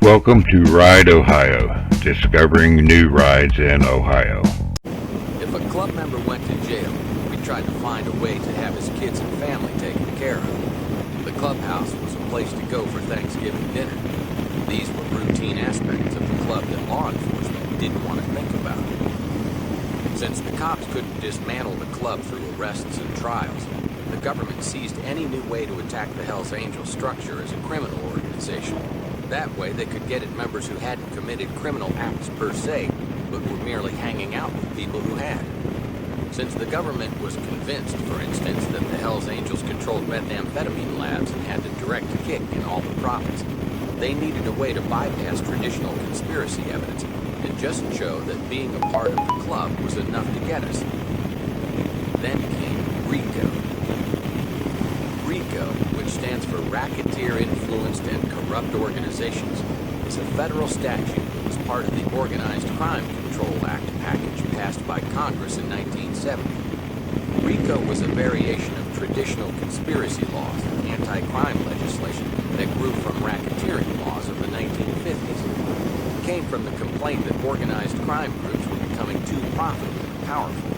Welcome to Ride Ohio, discovering new rides in Ohio. If a club member went to jail, we tried to find a way to have his kids and family taken care of. The clubhouse was a place to go for Thanksgiving dinner. These were routine aspects of the club that law enforcement didn't want to think about. Since the cops couldn't dismantle the club through arrests and trials, the government seized any new way to attack the Hells Angels structure as a criminal organization. That way, they could get at members who hadn't committed criminal acts per se, but were merely hanging out with people who had. Since the government was convinced, for instance, that the Hells Angels controlled methamphetamine labs and had the direct kick in all the profits, they needed a way to bypass traditional conspiracy evidence and just show that being a part of the club was enough to get us. Then came RICO. RICO, which stands for Racketeer Influenced and Corrupt Organizations, is a federal statute that was part of the Organized Crime Control Act package passed by Congress in 1970. RICO was a variation of traditional conspiracy laws and anti-crime legislation that grew from racketeering laws of the 1950s. It came from the complaint that organized crime groups were becoming too profitable and powerful.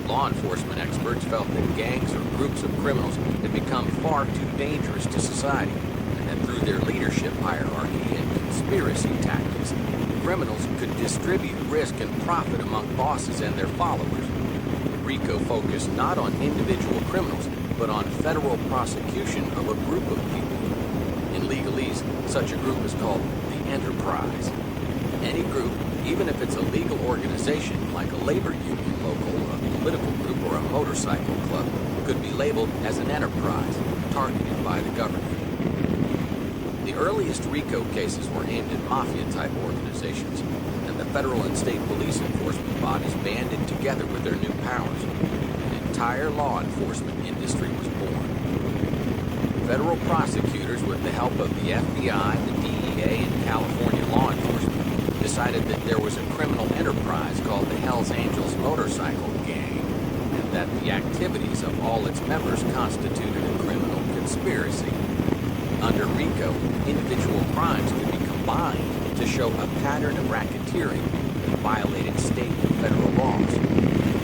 Law enforcement experts felt that gangs or groups of criminals had become far too dangerous to society, and that through their leadership hierarchy and conspiracy tactics, criminals could distribute risk and profit among bosses and their followers. RICO focused not on individual criminals, but on federal prosecution of a group of people. In legalese, such a group is called the enterprise. Any group, even if it's a legal organization like a labor union local, a political group, or a motorcycle club, could be labeled as an enterprise, targeted by the government. The earliest RICO cases were aimed at mafia-type organizations, and the federal and state police enforcement bodies banded together with their new powers. An entire law enforcement industry was born. Federal prosecutors, with the help of the FBI, the DEA, and California law enforcement, decided that there was a criminal enterprise called the Hells Angels Motorcycle Gang, and that the activities of all its members constituted a criminal conspiracy. Under RICO, individual crimes could be combined to show a pattern of racketeering that violated state and federal laws.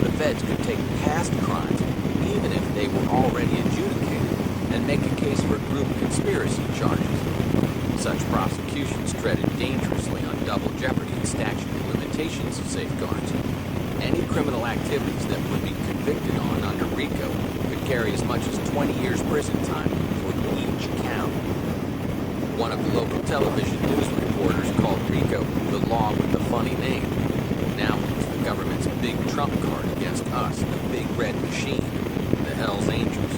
The feds could take past crimes, even if they were already adjudicated, and make a case for group conspiracy charges. Such prosecutions treaded dangerously on double jeopardy and statute of limitations safeguards. Any criminal activities that would be convicted on under RICO could carry as much as 20 years prison time for each count. One of the local television news reporters called RICO the law with the funny name. Now it was the government's big trump card against us, the big red machine, the Hells Angels.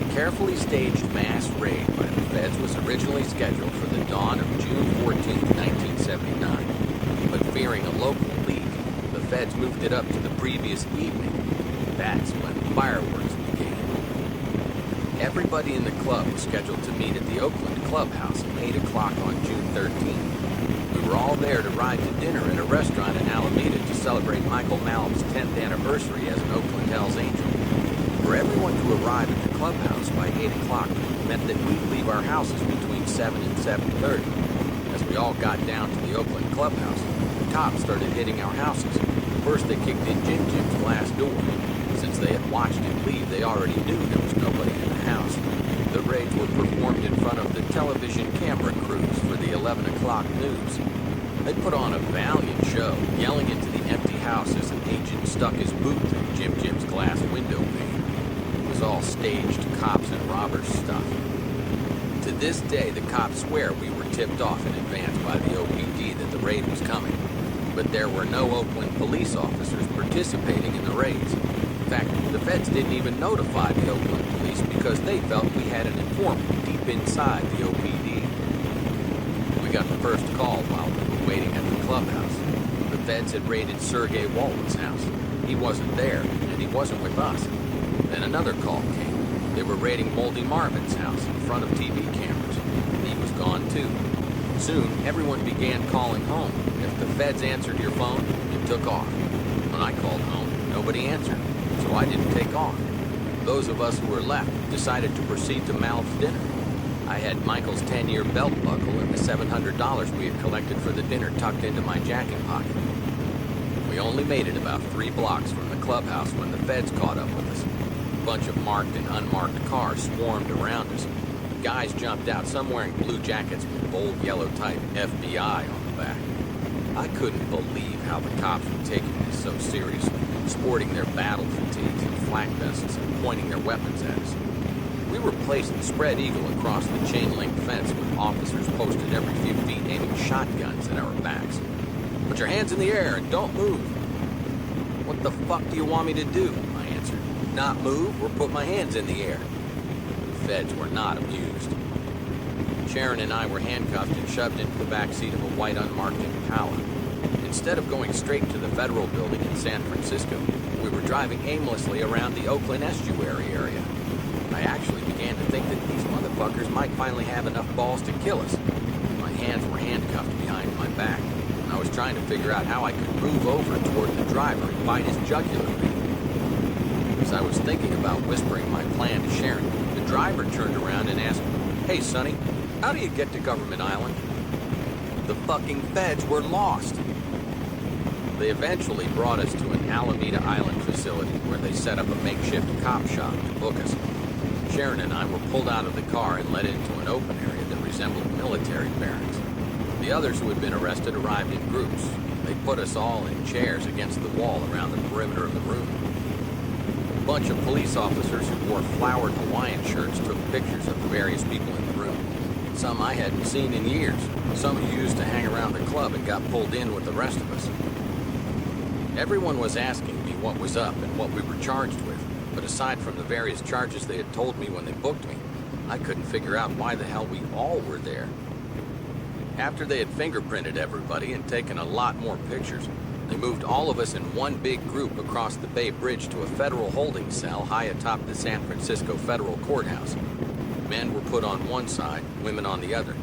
A carefully staged mass raid by the feds was originally scheduled for the dawn of June 14, 1979. But fearing a local leak, the feds moved it up to the previous evening. That's when fireworks began. Everybody in the club was scheduled to meet at the Oakland Clubhouse at 8 o'clock on June 13th. We were all there to ride to dinner at a restaurant in Alameda to celebrate Michael Malum's 10th anniversary as an Oakland Hells Angel. For everyone to arrive at the clubhouse by 8 o'clock meant that we'd leave our houses between 7 and 7:30. As we all got down to the Oakland Clubhouse, the cops started hitting our houses. First, they kicked in Jim's glass door. Since they had watched him leave, they already knew there was nobody in the house. The raids were performed in front of the television camera crews for the 11 o'clock news. They put on a valiant show, yelling into the empty house as an agent stuck his boot through Jim's glass window pane. It was all staged cops and robbers stuff. To this day, the cops swear we were tipped off in advance by the OPD that the raid was coming. But there were no Oakland police officers participating in the raids. In fact, the feds didn't even notify the Oakland police because they felt we had an informant deep inside the OPD. We got the first call while we were waiting at the clubhouse. The feds had raided Sergey Walton's house. He wasn't there, and he wasn't with us. Then another call came. They were raiding Moldy Marvin's house in front of TV cameras. He was gone too. Soon, everyone began calling home. If the feds answered your phone, you took off. When I called home, nobody answered, so I didn't take off. Those of us who were left decided to proceed to Mal's dinner. I had Michael's 10-year belt buckle and the $700 we had collected for the dinner tucked into my jacket pocket. We only made it about 3 blocks from the clubhouse when the feds caught up with us. A bunch of marked and unmarked cars swarmed around us. Guys jumped out, some wearing blue jackets with bold yellow type FBI on the back. I couldn't believe how the cops were taking this so seriously, sporting their battle fatigues and flak vests and pointing their weapons at us. We were placed spread eagle across the chain-link fence with officers posted every few feet aiming shotguns at our backs. "Put your hands in the air and don't move." "What the fuck do you want me to do?" I answered. "Not move or put my hands in the air." The feds were not amused. Sharon and I were handcuffed and shoved into the back seat of a white unmarked Impala. Instead of going straight to the federal building in San Francisco, we were driving aimlessly around the Oakland estuary area. I actually began to think that these motherfuckers might finally have enough balls to kill us. My hands were handcuffed behind my back, and I was trying to figure out how I could move over toward the driver and bite his jugular vein. As I was thinking about whispering my plan to Sharon, the driver turned around and asked, "Hey, Sonny, how do you get to Government Island?" The fucking feds were lost. They eventually brought us to an Alameda Island facility where they set up a makeshift cop shop to book us. Sharon and I were pulled out of the car and led into an open area that resembled military barracks. The others who had been arrested arrived in groups. They put us all in chairs against the wall around the perimeter of the room. A bunch of police officers who wore flowered Hawaiian shirts took pictures of the various people in the room. Some I hadn't seen in years, some who used to hang around the club and got pulled in with the rest of us. Everyone was asking me what was up and what we were charged with, but aside from the various charges they had told me when they booked me, I couldn't figure out why the hell we all were there. After they had fingerprinted everybody and taken a lot more pictures, they moved all of us in one big group across the Bay Bridge to a federal holding cell high atop the San Francisco Federal Courthouse. Men were put on one side, women on the other.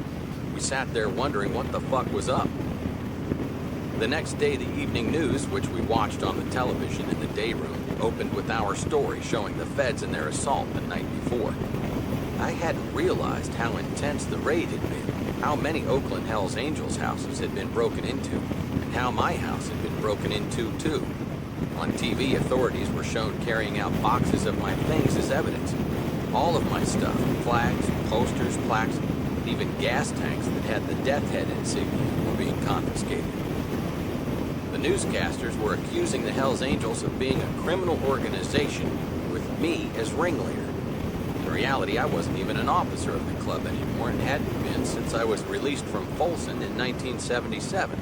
We sat there wondering what the fuck was up. The next day, the evening news, which we watched on the television in the day room, opened with our story showing the feds and their assault the night before. I hadn't realized how intense the raid had been, how many Oakland Hells Angels houses had been broken into, and how my house had been broken into too. On TV, authorities were shown carrying out boxes of my things as evidence. All of my stuff, flags, posters, plaques, and even gas tanks that had the Death Head insignia were being confiscated. The newscasters were accusing the Hells Angels of being a criminal organization with me as ringleader. In reality, I wasn't even an officer of the club anymore and hadn't been since I was released from Folsom in 1977.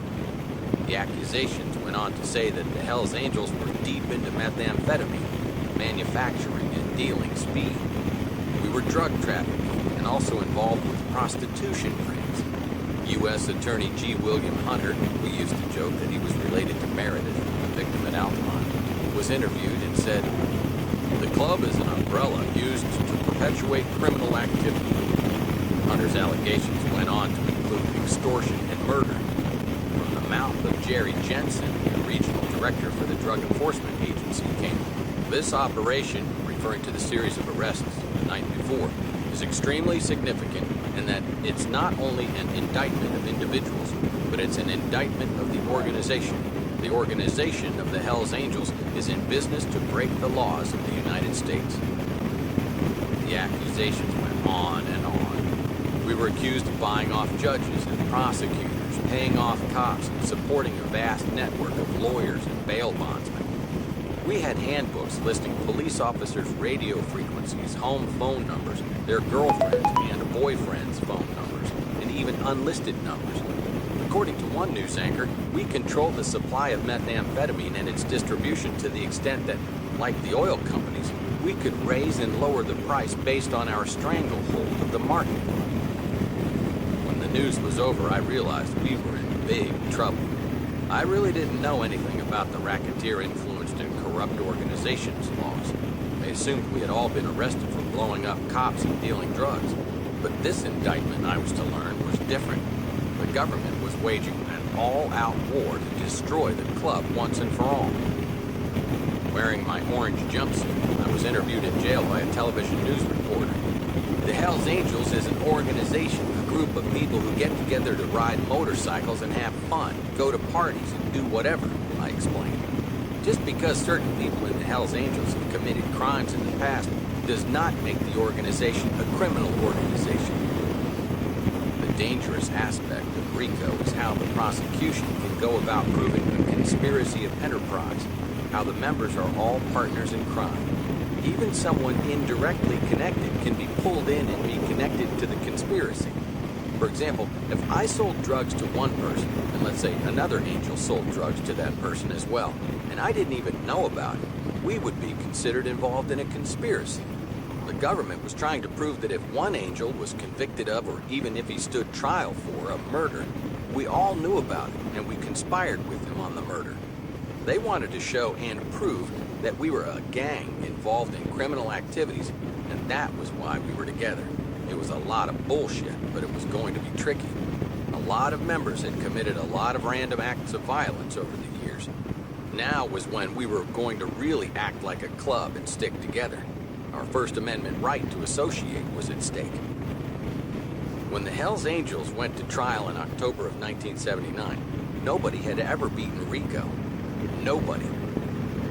The accusations went on to say that the Hells Angels were deep into methamphetamine, manufacturing and dealing speed. We were drug trafficking and also involved with prostitution rings. U.S. Attorney G. William Hunter, who used to joke that he was related to Meredith, the victim at Altamont, was interviewed and said, "The club is an umbrella used to perpetuate criminal activity." Hunter's allegations went on to include extortion and murder. From the mouth of Jerry Jensen, the regional director for the Drug Enforcement Agency, came, "This operation," referring to the series of arrests the night before, "is extremely significant in that it's not only an indictment of individuals, but it's an indictment of the organization. The organization of the Hells Angels is in business to break the laws of the United States." The accusations went on and on. We were accused of buying off judges and prosecutors, paying off cops, and supporting a vast network of lawyers and bail bondsmen. We had handbooks listing police officers' radio frequencies, home phone numbers, their girlfriends' and boyfriends' phone numbers, and even unlisted numbers. According to one news anchor, we controlled the supply of methamphetamine and its distribution to the extent that, like the oil companies, we could raise and lower the price based on our stranglehold of the market. When the news was over, I realized we were in big trouble. I really didn't know anything about the racketeer-influenced and corrupt organizations laws. I assumed we had all been arrested for blowing up cops and dealing drugs. But this indictment, I was to learn, was different. The government was waging an all-out war to destroy the club once and for all. Wearing my orange jumpsuit, I was interviewed in jail by a television news reporter. The Hells Angels is an organization, a group of people who get together to ride motorcycles and have fun, go to parties and do whatever, I explained. Just because certain people in the Hells Angels have committed crimes in the past does not make the organization a criminal organization. The dangerous aspect of RICO is how the prosecution can go about proving a conspiracy of enterprise, how the members are all partners in crime. Even someone indirectly connected can be pulled in and be connected to the conspiracy. For example, if I sold drugs to one person, and let's say another angel sold drugs to that person as well, and I didn't even know about it, we would be considered involved in a conspiracy. The government was trying to prove that if one angel was convicted of, or even if he stood trial for, a murder, we all knew about it, and we conspired with him on the murder. They wanted to show and prove that we were a gang involved in criminal activities, and that was why we were together. It was a lot of bullshit, but it was going to be tricky. A lot of members had committed a lot of random acts of violence over the years. Now was when we were going to really act like a club and stick together. Our First Amendment right to associate was at stake. When the Hells Angels went to trial in October of 1979, nobody had ever beaten RICO. Nobody.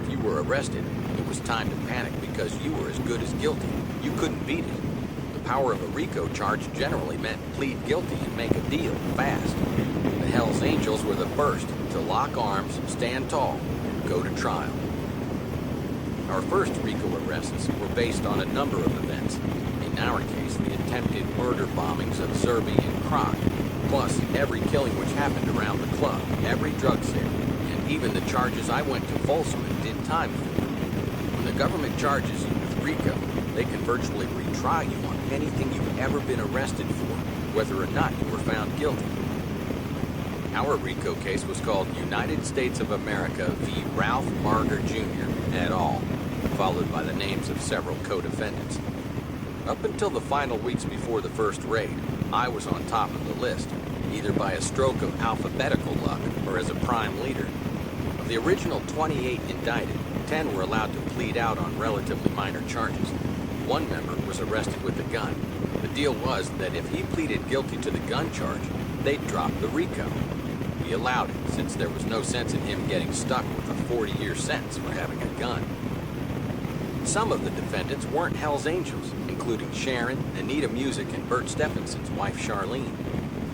If you were arrested, it was time to panic because you were as good as guilty. You couldn't beat it. The power of a RICO charge generally meant plead guilty and make a deal fast. The Hells Angels were the first to lock arms, stand tall, and go to trial. Our first RICO arrests were based on a number of events. In our case, the attempted murder bombings of Zerby and Kroc, plus every killing which happened around the club, every drug sale, and even the charges I went to Folsom and did time for. When the government charges you with RICO, they can virtually retry you on anything you've ever been arrested for, whether or not you were found guilty. Our RICO case was called United States of America v. Ralph Marger Jr. et al., followed by the names of several co-defendants. Up until the final weeks before the first raid, I was on top of the list, either by a stroke of alphabetical luck or as a prime leader. Of the original 28 indicted, 10 were allowed to plead out on relatively minor charges. One member was arrested with a gun. The deal was that if he pleaded guilty to the gun charge, they'd drop the RICO. We allowed it, since there was no sense in him getting stuck with a 40-year sentence for having a gun. Some of the defendants weren't Hells Angels, including Sharon, Anita Music, and Bert Stephenson's wife Charlene.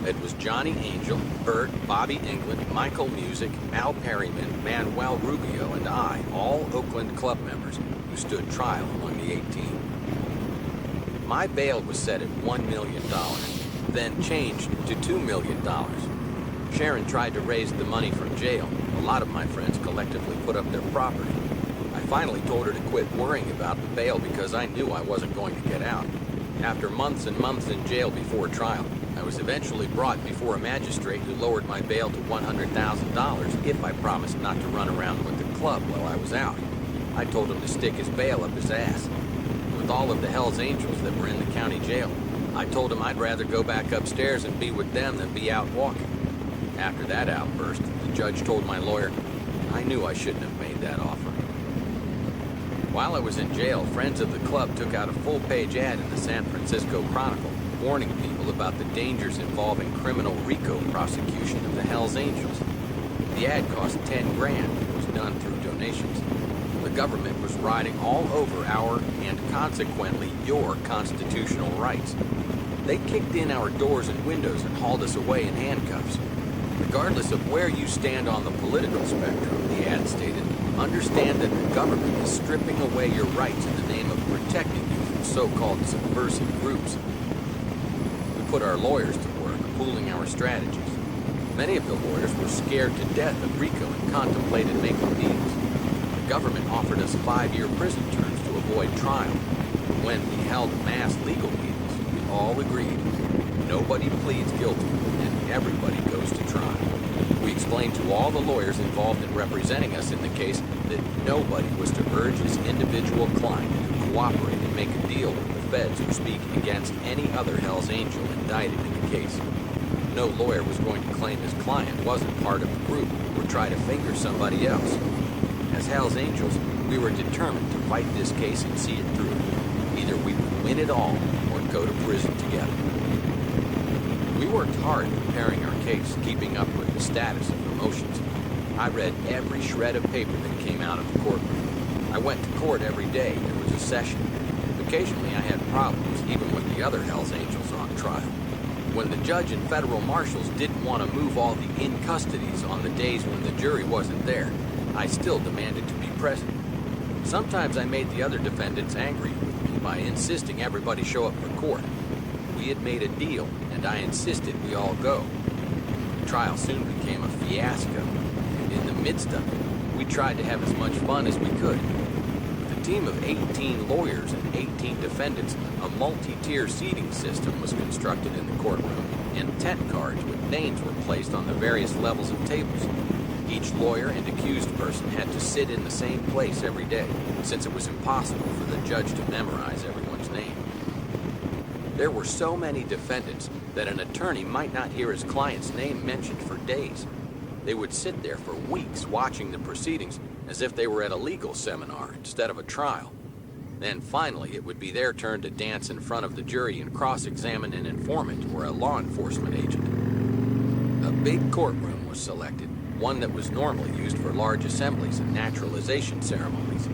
It was Johnny Angel, Bert, Bobby England, Michael Music, Al Perryman, Manuel Rubio, and I, all Oakland club members, who stood trial among the 18. My bail was set at $1 million, then changed to $2 million. Sharon tried to raise the money from jail. A lot of my friends collectively put up their property. I finally told her to quit worrying about the bail because I knew I wasn't going to get out. After months and months in jail before trial, I was eventually brought before a magistrate who lowered my bail to $100,000 if I promised not to run around with the club while I was out. I told him to stick his bail up his ass. With all of the Hells Angels that were in the county jail, I told him I'd rather go back upstairs and be with them than be out walking. After that outburst, the judge told my lawyer, I knew I shouldn't have made that offer. While I was in jail, friends of the club took out a full-page ad in the San Francisco Chronicle, warning people about the dangers involving criminal RICO prosecution of the Hells Angels. The ad cost $10 grand and was done through donations. The government was riding all over our, and consequently your, constitutional rights. They kicked in our doors and windows and hauled us away in handcuffs. Regardless of where you stand on the political spectrum, the ad stated, understand that the government is stripping away your rights in the name of protecting you from so-called subversive groups. We put our lawyers to work, pooling our strategies. Many of the lawyers were scared to death of RICO and contemplated making deals. The government offered us 5-year prison terms to avoid trial. When we held mass legal meetings, we all agreed, nobody pleads guilty and everybody goes to trial. We explained to all the lawyers involved in representing us in the case that nobody was to urge his individual client to cooperate and make a deal with the feds who speak against any other Hells Angel indicted in the case. No lawyer was going to claim his client wasn't part of the group or try to finger somebody else. As Hells Angels, we were determined to fight this case and see it through. Either we would win it all or and go to prison together. We worked hard preparing our case, keeping up with the status of the motions. I read every shred of paper that came out of the courtroom. I went to court every day. There was a session. Occasionally I had problems, even with the other Hells Angels on trial. When the judge and federal marshals didn't want to move all the in-custodies on the days when the jury wasn't there, I still demanded to be present. Sometimes I made the other defendants angry with me by insisting everybody show up for court. We had made a deal, and I insisted we all go. The trial soon became a fiasco, and in the midst of it, we tried to have as much fun as we could. With a team of 18 lawyers and 18 defendants, a multi-tier seating system was constructed in the courtroom, and tent cards with names were placed on the various levels of tables. Each lawyer and accused person had to sit in the same place every day, since it was impossible for the judge to memorize everyone's name. There were so many defendants that an attorney might not hear his client's name mentioned for days. They would sit there for weeks watching the proceedings as if they were at a legal seminar instead of a trial. Then finally it would be their turn to dance in front of the jury and cross-examine an informant or a law enforcement agent. A big courtroom was selected, one that was normally used for large assemblies and naturalization ceremonies.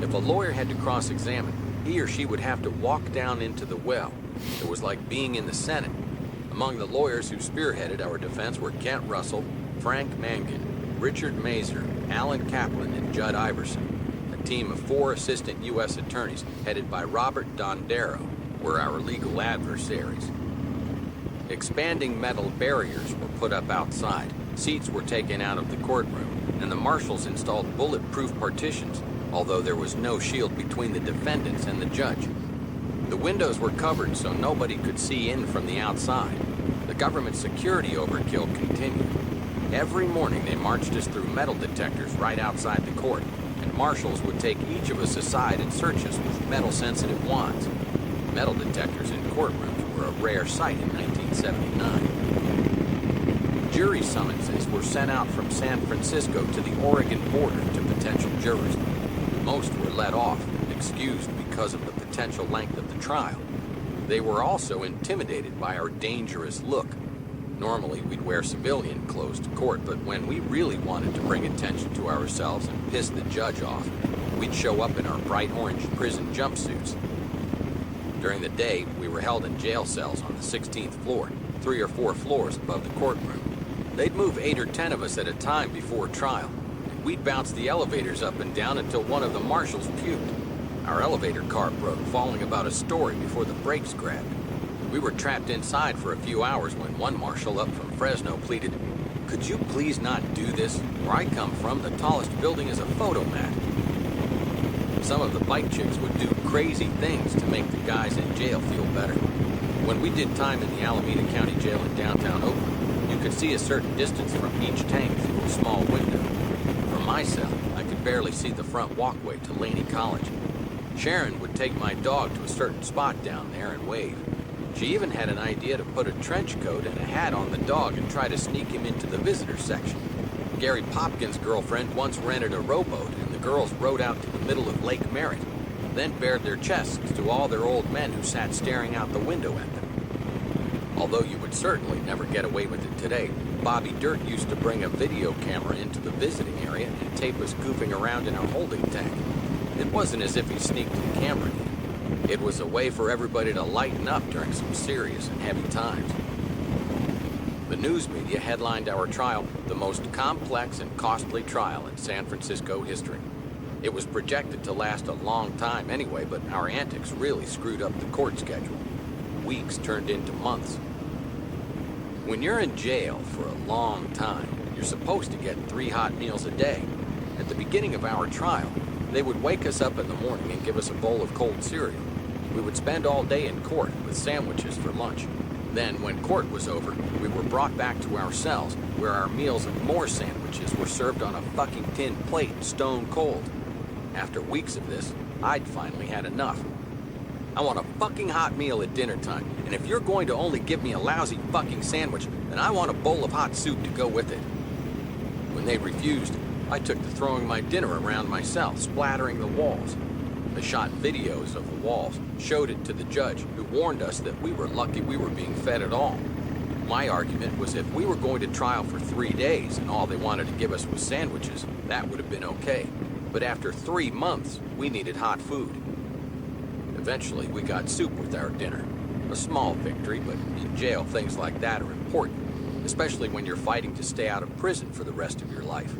If a lawyer had to cross-examine, he or she would have to walk down into the well. It was like being in the Senate. Among the lawyers who spearheaded our defense were Kent Russell, Frank Mangan, Richard Mazer, Alan Kaplan, and Judd Iverson. A team of 4 assistant U.S. attorneys headed by Robert Dondero were our legal adversaries. Expanding metal barriers were put up outside. Seats were taken out of the courtroom, and the marshals installed bulletproof partitions, although there was no shield between the defendants and the judge. The windows were covered so nobody could see in from the outside. The government security overkill continued. Every morning they marched us through metal detectors right outside the court, and marshals would take each of us aside and search us with metal-sensitive wands. Metal detectors in courtrooms were a rare sight in 1979. Jury summonses were sent out from San Francisco to the Oregon border to potential jurors. Most were let off, excused because of the potential length of the trial. They were also intimidated by our dangerous look. Normally we'd wear civilian clothes to court, but when we really wanted to bring attention to ourselves and piss the judge off, we'd show up in our bright orange prison jumpsuits. During the day, we were held in jail cells on the 16th floor, 3 or 4 floors above the courtroom. They'd move 8 or 10 of us at a time before trial. We'd bounce the elevators up and down until one of the marshals puked. Our elevator car broke, falling about a story before the brakes grabbed. We were trapped inside for a few hours when one marshal up from Fresno pleaded, "Could you please not do this? Where I come from, the tallest building is a photo mat." Some of the bike chicks would do crazy things to make the guys in jail feel better. When we did time in the Alameda County Jail in downtown Oakland, you could see a certain distance from each tank through a small window. From my cell, I could barely see the front walkway to Laney College. Sharon would take my dog to a certain spot down there and wave. She even had an idea to put a trench coat and a hat on the dog and try to sneak him into the visitor section. Gary Popkin's girlfriend once rented a rowboat, and the girls rowed out to the middle of Lake Merritt, then bared their chests to all their old men who sat staring out the window at them. Although you would certainly never get away with it today, Bobby Dirt used to bring a video camera into the visiting area and tape us goofing around in a holding tank. It wasn't as if he sneaked the camera in. It was a way for everybody to lighten up during some serious and heavy times. The news media headlined our trial the most complex and costly trial in San Francisco history. It was projected to last a long time anyway, but our antics really screwed up the court schedule. Weeks turned into months. When you're in jail for a long time, you're supposed to get 3 hot meals a day. At the beginning of our trial, they would wake us up in the morning and give us a bowl of cold cereal. We would spend all day in court with sandwiches for lunch. Then, when court was over, we were brought back to our cells, where our meals and more sandwiches were served on a fucking tin plate, stone cold. After weeks of this, I'd finally had enough. I want a fucking hot meal at dinner time, and if you're going to only give me a lousy fucking sandwich, then I want a bowl of hot soup to go with it. When they refused, I took to throwing my dinner around my cell, splattering the walls. They shot videos of the walls, showed it to the judge, who warned us that we were lucky we were being fed at all. My argument was if we were going to trial for 3 days and all they wanted to give us was sandwiches, that would have been okay. But after 3 months, we needed hot food. Eventually, we got soup with our dinner. A small victory, but in jail, things like that are important, especially when you're fighting to stay out of prison for the rest of your life.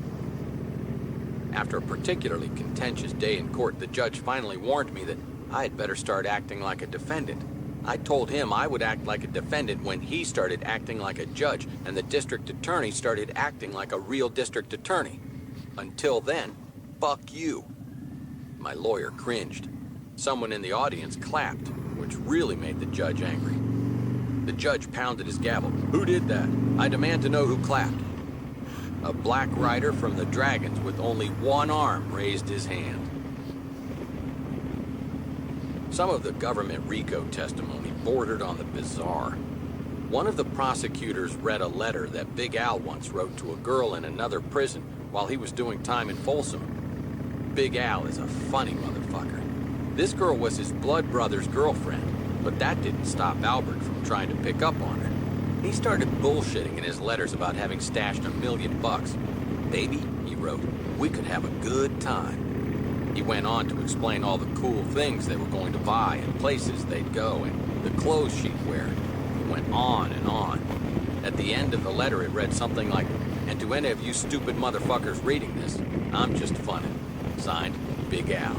After a particularly contentious day in court, the judge finally warned me that I had better start acting like a defendant. I told him I would act like a defendant when he started acting like a judge and the district attorney started acting like a real district attorney. Until then, fuck you. My lawyer cringed. Someone in the audience clapped, which really made the judge angry. The judge pounded his gavel. Who did that? I demand to know who clapped. A black rider from the Dragons with only one arm raised his hand. Some of the government RICO testimony bordered on the bizarre. One of the prosecutors read a letter that Big Al once wrote to a girl in another prison while he was doing time in Folsom. Big Al is a funny motherfucker. This girl was his blood brother's girlfriend, but that didn't stop Albert from trying to pick up on her. He started bullshitting in his letters about having stashed $1 million. Baby, he wrote, we could have a good time. He went on to explain all the cool things they were going to buy and places they'd go and the clothes she'd wear. He went on and on. At the end of the letter, it read something like, and to any of you stupid motherfuckers reading this, I'm just funning. Signed, Big Al.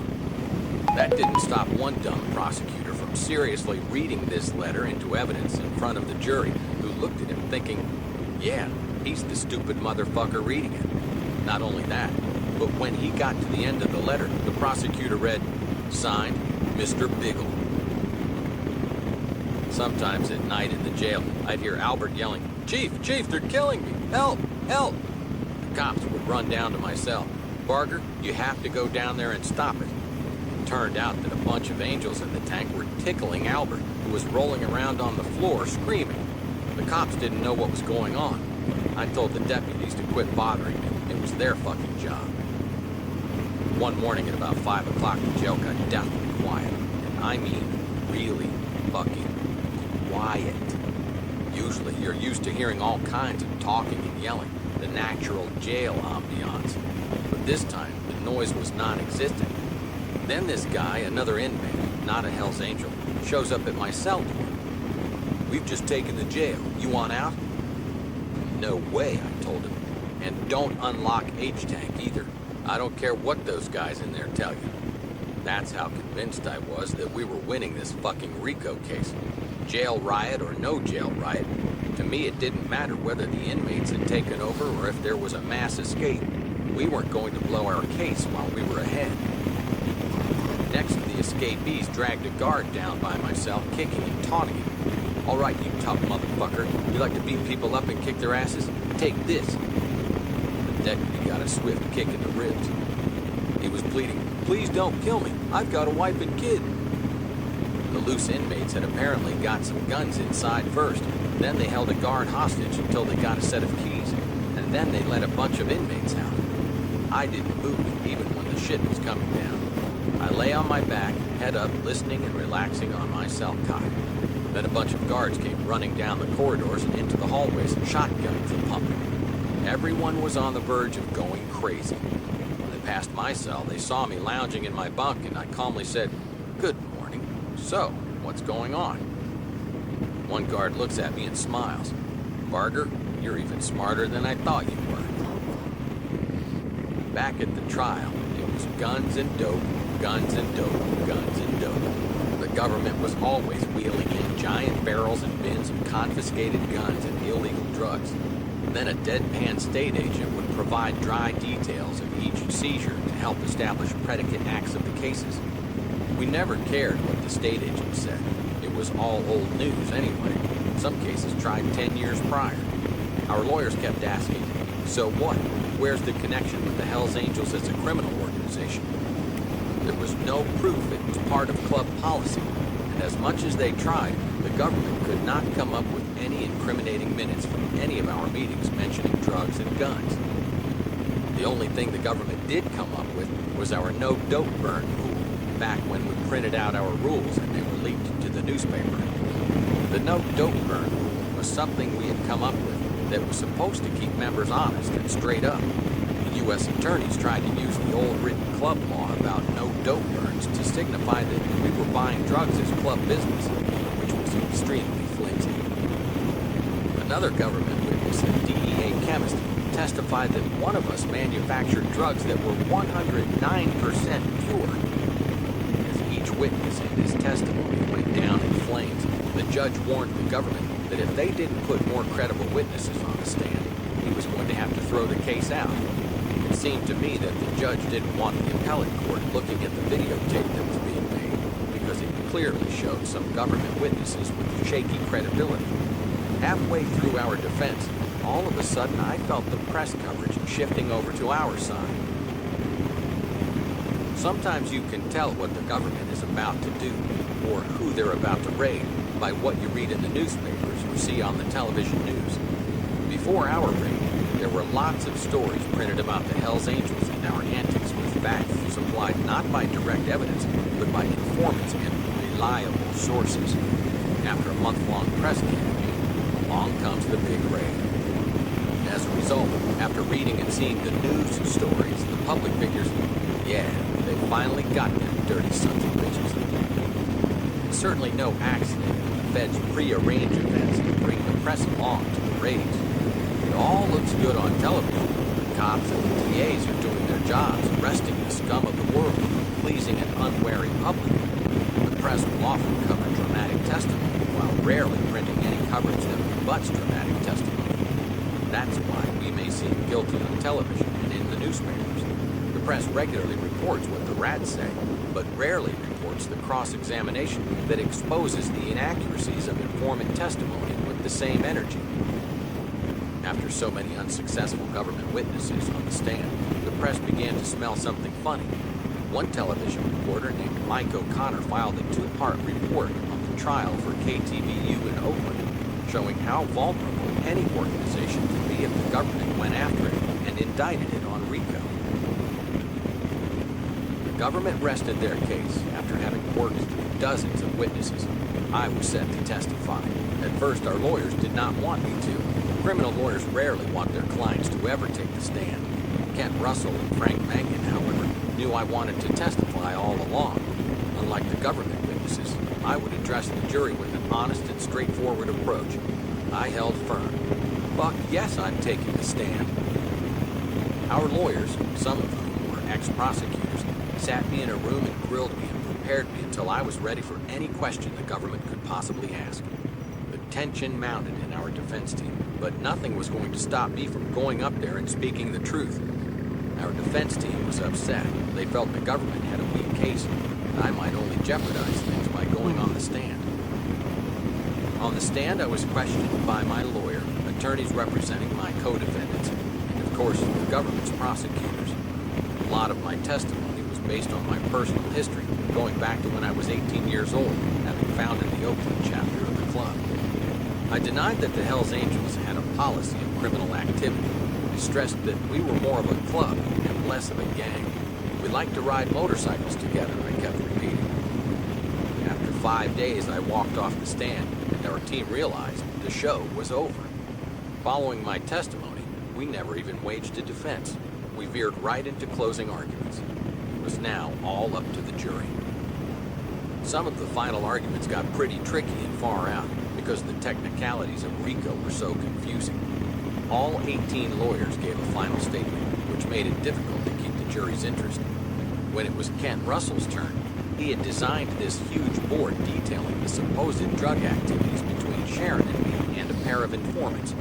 That didn't stop one dumb prosecutor from seriously reading this letter into evidence in front of the jury, who looked at him thinking, yeah, he's the stupid motherfucker reading it. Not only that, but when he got to the end of the letter, the prosecutor read, signed, Mr. Biggle. Sometimes at night in the jail, I'd hear Albert yelling, Chief, they're killing me! Help! Help! The cops would run down to my cell. Barger, you have to go down there and stop it. It turned out that a bunch of angels in the tank were tickling Albert, who was rolling around on the floor screaming. The cops didn't know what was going on. I told the deputies to quit bothering me. It was their fucking job. One morning at about 5 o'clock, the jail got deathly quiet. And I mean really fucking quiet. Usually you're used to hearing all kinds of talking and yelling, the natural jail ambiance. But this time, the noise was non-existent. Then this guy, another inmate, not a Hell's Angel, shows up at my cell door. We've just taken the jail. You want out? No way, I told him. And don't unlock H-Tank either. I don't care what those guys in there tell you. That's how convinced I was that we were winning this fucking RICO case. Jail riot or no jail riot, to me it didn't matter whether the inmates had taken over or if there was a mass escape. We weren't going to blow our case while we were ahead. Next, the escapees dragged a guard down by my cell, kicking and taunting him. All right, you tough motherfucker. You like to beat people up and kick their asses? Take this. The deputy got a swift kick in the ribs. He was pleading, please don't kill me. I've got a wife and kid. The loose inmates had apparently got some guns inside first. Then they held a guard hostage until they got a set of keys. And then they let a bunch of inmates out. I didn't move, even when the shit was coming down. I lay on my back, head up, listening and relaxing on my cell cot. Then a bunch of guards came running down the corridors and into the hallways, shotguns and pumping. Everyone was on the verge of going crazy. When they passed my cell, they saw me lounging in my bunk, and I calmly said, good morning. So, what's going on? One guard looks at me and smiles. Barger, you're even smarter than I thought you were. Back at the trial, it was guns and dope, guns and dope, guns and dope. The government was always wheeling in giant barrels and bins of confiscated guns and illegal drugs. Then a deadpan state agent would provide dry details of each seizure to help establish predicate acts of the cases. We never cared what the state agent said. It was all old news anyway. Some cases tried 10 years prior. Our lawyers kept asking, so what? Where's the connection with the Hells Angels as a criminal organization? There was no proof it was part of club policy, and as much as they tried, the government could not come up with any incriminating minutes from any of our meetings mentioning drugs and guns. The only thing the government did come up with was our no dope burn rule. back when we printed out our rules and they were leaked to the newspaper. The no dope burn rule was something we had come up with that was supposed to keep members honest and straight up. The U.S. attorneys tried to use the old written club law about no dope burns to signify that we were buying drugs as club business, which was extremely flimsy. Another government witness, a DEA chemist, testified that one of us manufactured drugs that were 109% pure. As each witness in his testimony went down in flames, the judge warned the government that if they didn't put more credible witnesses on the stand, he was going to have to throw the case out. It seemed to me that the judge didn't want the appellate court looking at the videotape that was being made, because it clearly showed some government witnesses with shaky credibility. Halfway through our defense, all of a sudden I felt the press coverage shifting over to our side. Sometimes you can tell what the government is about to do, or who they're about to raid, by what you read in the newspapers or see on the television news. Before our raid, there were lots of stories printed about the Hells Angels and our antics with facts supplied not by direct evidence, but by informants and reliable sources. After a month-long press campaign, along comes the big raid. As a result, after reading and seeing the news stories, the public figures, yeah, they finally got them dirty sons of bitches. It's certainly no accident that the feds pre-arrange events and bring the press along to the raids. It all looks good on television. The cops and the DAs are doing their jobs, arresting the scum of the world, pleasing an unwary public. The press will often cover dramatic testimony, while rarely printing any coverage that rebuts dramatic testimony. That's why we may seem guilty on television and in the newspapers. The press regularly reports what the rats say, but rarely reports the cross-examination that exposes the inaccuracies of informant testimony with the same energy. After so many unsuccessful government witnesses on the stand, the press began to smell something funny. One television reporter named Mike O'Connor filed a 2-part report on the trial for KTVU in Oakland, showing how vulnerable any organization could be if the government went after it and indicted it on RICO. The government rested their case after having worked through dozens of witnesses. I was set to testify. At first, our lawyers did not want me to. Criminal lawyers rarely want their clients to ever take the stand. Kent Russell and Frank Mangan, however, knew I wanted to testify all along. Unlike the government witnesses, I would address the jury with an honest and straightforward approach. I held firm. Buck, yes, I'm taking the stand. Our lawyers, some of whom were ex-prosecutors, sat me in a room and grilled me and prepared me until I was ready for any question the government could possibly ask. The tension mounted in our defense team, but nothing was going to stop me from going up there and speaking the truth. Our defense team was upset. They felt the government had a weak case, and I might only jeopardize things by going on the stand. On the stand, I was questioned by my lawyer, attorneys representing my co-defendants, and of course, the government's prosecutors. A lot of my testimony was based on my personal history, going back to when I was 18 years old, having founded the Oakland chapter of the club. I denied that the Hells Angels had a policy of criminal activity. I stressed that we were more of a club and less of a gang. We liked to ride motorcycles together, I kept repeating. After 5 days, I walked off the stand, and our team realized the show was over. Following my testimony, we never even waged a defense. We veered right into closing arguments. It was now all up to the jury. Some of the final arguments got pretty tricky and far out because the technicalities of RICO were so confusing. All 18 lawyers gave a final statement, which made it difficult to keep the jury's interest. When it was Kent Russell's turn, he had designed this huge board detailing the supposed drug activities between Sharon and me and a pair of informants.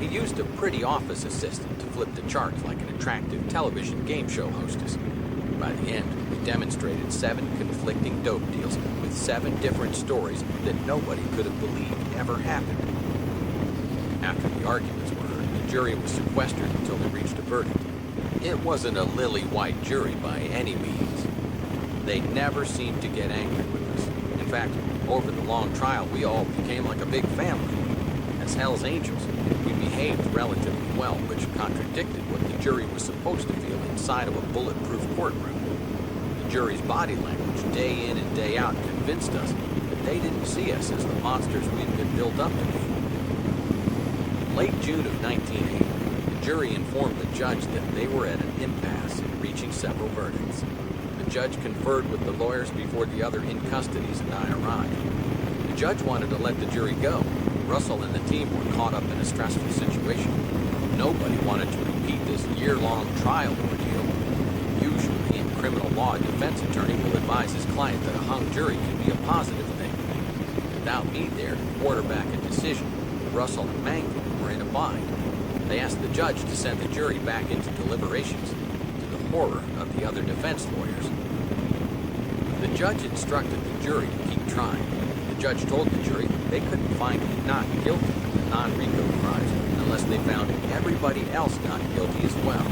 He used a pretty office assistant to flip the charts like an attractive television game show hostess. By the end, we demonstrated 7 conflicting dope deals with 7 different stories that nobody could have believed ever happened. After the arguments were heard, the jury was sequestered until they reached a verdict. It wasn't a lily-white jury by any means. They never seemed to get angry with us. In fact, over the long trial, we all became like a big family. As Hells Angels, we behaved relatively well, which contradicted what the jury was supposed to feel inside of a bulletproof courtroom. The jury's body language day in and day out convinced us that they didn't see us as the monsters we'd been built up to be. Late June of 1980, the jury informed the judge that they were at an impasse in reaching several verdicts. The judge conferred with the lawyers before the other in-custodies and I arrived. The judge wanted to let the jury go. Russell and the team were caught up in a stressful situation. Nobody wanted to repeat this year-long trial ordeal. Usually, in criminal law, a defense attorney will advise his client that a hung jury can be a positive thing. Without me there to quarterback a decision, Russell and Mankin were in a bind. They asked the judge to send the jury back into deliberations, to the horror of the other defense lawyers. The judge instructed the jury to keep trying. The judge told the jury they couldn't find me not guilty of the non-RICO crimes unless they found everybody else not guilty as well.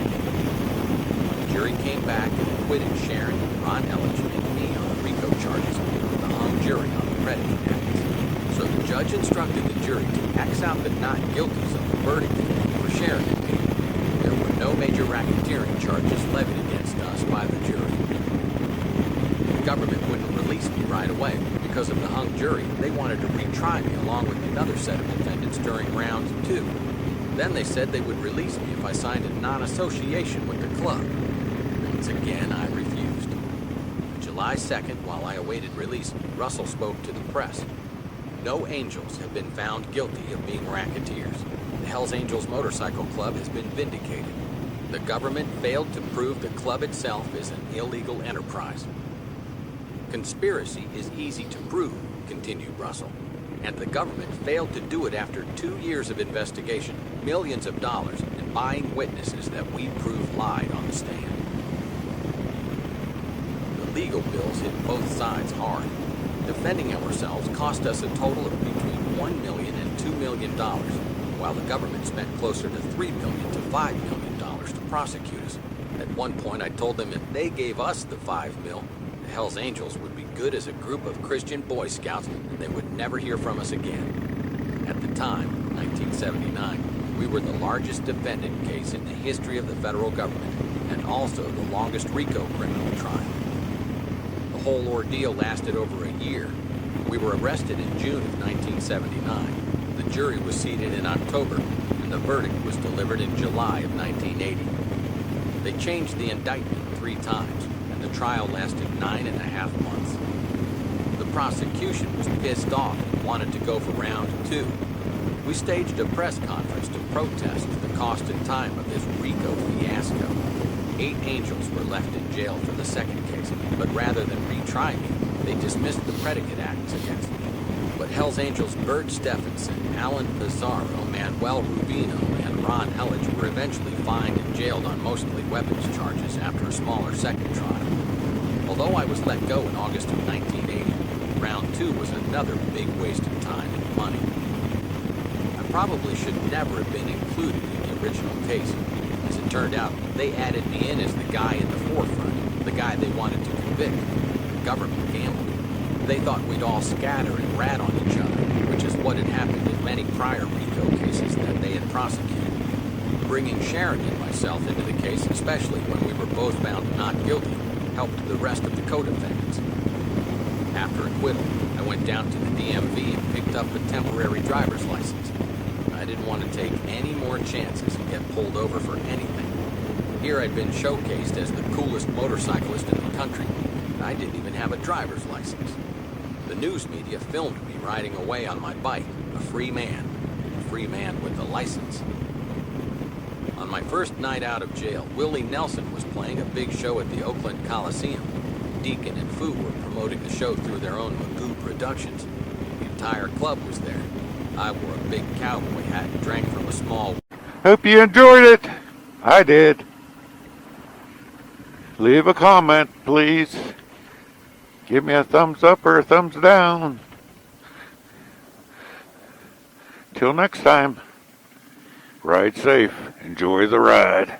The jury came back and acquitted Sharon and Ron Elledge and me on the RICO charges, with the hung jury on the predicate acts. So the judge instructed the jury to X out the not guilties of the verdict for Sharon and me. There were no major racketeering charges levied against us by the jury. The government wouldn't release me right away. Because of the hung jury, they wanted to retry me along with another set of defendants during round 2. Then they said they would release me if I signed a non-association with the club. Once again, I refused. July 2nd, while I awaited release, Russell spoke to the press. No angels have been found guilty of being racketeers. The Hells Angels Motorcycle Club has been vindicated. The government failed to prove the club itself is an illegal enterprise. Conspiracy is easy to prove, continued Russell, and the government failed to do it after 2 years of investigation, millions of dollars, and buying witnesses that we proved lied on the stand. The legal bills hit both sides hard. Defending ourselves cost us a total of between $1 million and $2 million, while the government spent closer to $3 million to $5 million to prosecute us. At one point, I told them if they gave us the $5 million, the Hells Angels would be good as a group of Christian Boy Scouts, and they would never hear from us again. At the time, 1979, we were the largest defendant case in the history of the federal government, and also the longest RICO criminal trial. The whole ordeal lasted over a year. We were arrested in June of 1979. The jury was seated in October, and the verdict was delivered in July of 1980. They changed the indictment 3 times. The trial lasted 9.5 months. The prosecution was pissed off and wanted to go for round 2. We staged a press conference to protest the cost and time of this RICO fiasco. 8 angels were left in jail for the second case, but rather than retry me, they dismissed the predicate acts against me. But Hells Angels Bert Stephenson, Alan Pizarro, Manuel Rubino, and Ron Elledge were eventually fined and jailed on mostly weapons charges after a smaller second trial. Although I was let go in August of 1980, round 2 was another big waste of time and money. I probably should never have been included in the original case. As it turned out, they added me in as the guy in the forefront, the guy they wanted to convict. The government gambled. They thought we'd all scatter and rat on each other, which is what had happened in many prior RICO cases that they had prosecuted. Bringing Sharon and myself into the case, especially when we were both found not guilty, helped the rest of the co-defendants. After acquittal, I went down to the DMV and picked up a temporary driver's license. I didn't want to take any more chances and get pulled over for anything. Here I'd been showcased as the coolest motorcyclist in the country. I didn't even have a driver's license. The news media filmed me riding away on my bike, a free man with a license. On my first night out of jail, Willie Nelson was playing a big show at the Oakland Coliseum. Deacon and Foo were promoting the show through their own Magoo Productions. The entire club was there. I wore a big cowboy hat and drank from a small... Hope you enjoyed it. I did. Leave a comment, please. Give me a thumbs up or a thumbs down. Till next time, ride safe. Enjoy the ride.